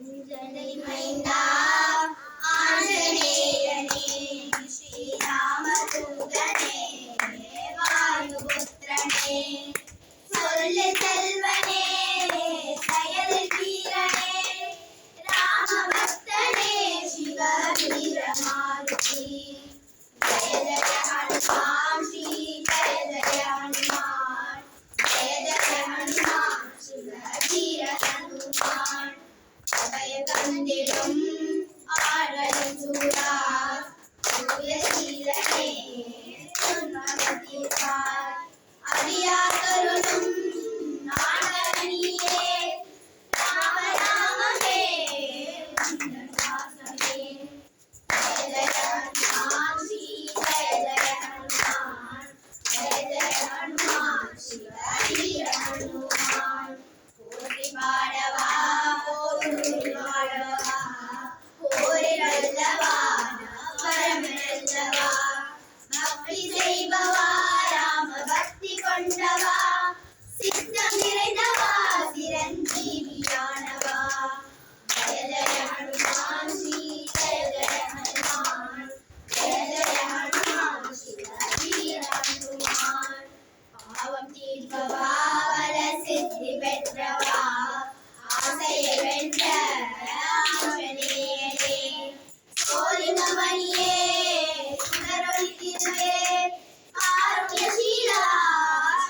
अंजनी मैंदा आंजनेयने श्रीरामदूतने वायुपुत्रने सोल्ल सेल्वने செயல் வீரனே ராமபக்தனே சிவவீர மாருதி ஜய ஜய ஹனுமான் ஸ்ரீ ஜய ஜய ஹனுமான் ஜய ஜய ஹனுமான் சிவவீர ஹனுமான் அபய கந்திடும் ஆரலும் சூரா சூய சீலனே சுன்னமதிபார் அடியார்களும் நாடகனியே ராம ராமமே வந்தனாசமே ஜய ஜய ஹனுமான் ஸ்ரீ ஜய ஜய ஹனுமான் ஜய ஜய ஹனுமான் சிவவீர ஹனுமான் போற்றி பாடவா போற்றி பாடவா போரி நல்லவா பரமநல்லவா பக்தி செய்பவா ராம பக்தி கொண்டவா சித்தம் நிறைந்தவா சிரஞ்சீவியானவா ஜய ஜய ஹனுமான் ஸ்ரீ ஜய ஜய ஹனுமான் ஜய ஜய ஹனுமான் சிவவீர ஹனுமான் பாவம் தீர்ப்பவா வர சித்தி பெற்றவா ஆசையை வென்ற ஆஞ்சநேயனே சோலிமணியே சுடரொளி திருவே காருண்யசீலா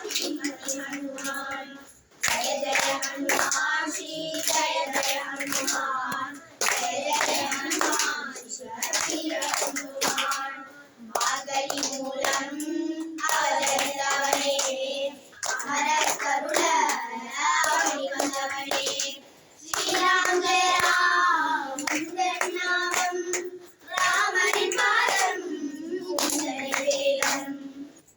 ஸ்ரீமதி ஹனுமான் ஜய ஜய ஹனுமான் ஸ்ரீ ஜய ஜய ஹனுமான் ஜய ஜய ஹனுமான் சிவவீர ஹனுமான் மார்கழி மூலம் அவதரித்தவனே அமரர் கருள அவனி வந்தவனே ஸ்ரீராம் ஜெய ராம் உந்தன் நாமம் ராமனின் பாதம் உந்தனை வேதம்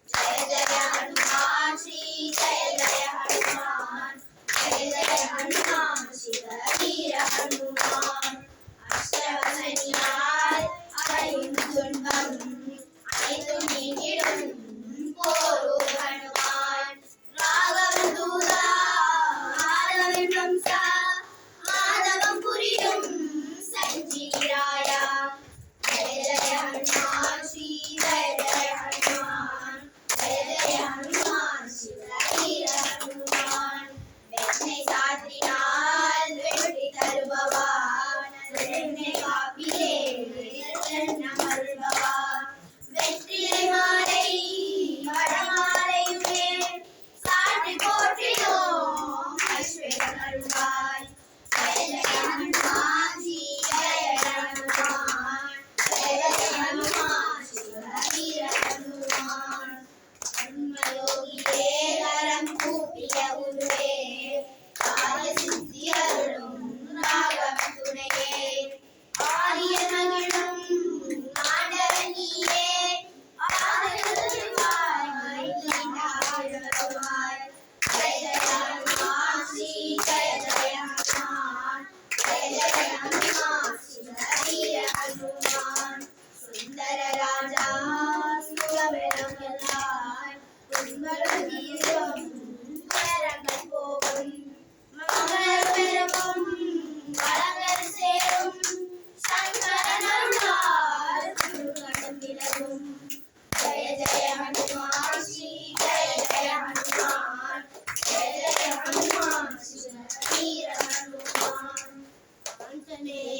ஜய ஜய ஹனுமான் ஸ்ரீ ஜய ஜய ஹனுமான் ஜய ஜய ஹனுமான் சிவவீர ஹனுமான் அஷ்டவசனியால் அடையும் துன்பம் அனைத்தும் நீங்கிடும் போரோ ஹனுமான் ராகவன் தூதா ஆதவன் வம்சா ஆதவம் புரியும் சஞ்சீராயா ஜய ஜய ஹனுமான் ஸ்ரீ ஜய ஜய ஹனுமான் ஜய ஜய ஹனுமான் சிவவீர ஹனுமான் வெண்ணை சாற்றினால் வெற்றி தருபவா வெண்ணை காப்பிலே அமர்பவா வெற்றிலை மாலை வடமாலையுமே சாற்றி போற்றினோம் ஐஸ்வர்யம் அருள்வாய் ஜய ஜய ஹனுமான் ஸ்ரீ ஜய ஜய ஹனுமான் ஜய ஜய ஹனுமான் சிவவீர ஹனுமான் அன்மயோகியே கரம் கூப்பிய உருவே காரிய சித்தி அருளும் ராகவன் துணையே ஆரிய மகிழும் ஆண்டவன் நீயே ஆதரவாய் மைந்தீண்டாய் ஜய ஜய ஹனுமான் ஸ்ரீ ஜய ஜய ஹனுமான் ஜய ஜய ஹனுமான் சிவவீர ஹனுமான் சுந்தர ராஜா சுகமெல்லாய் துன்பம் தீரும் வரங்கள் போகும் மங்களம் பெருகும் வளங்கள் சேரும் சங்கரன் அருளால் குருகடம் விலகும் ஜய ஜய ஹனுமான் ஸ்ரீ ஜய ஜய ஹனுமான் ஜய ஜய ஹனுமான் சிவவீர ஹனுமான் ஆஞ்சநேய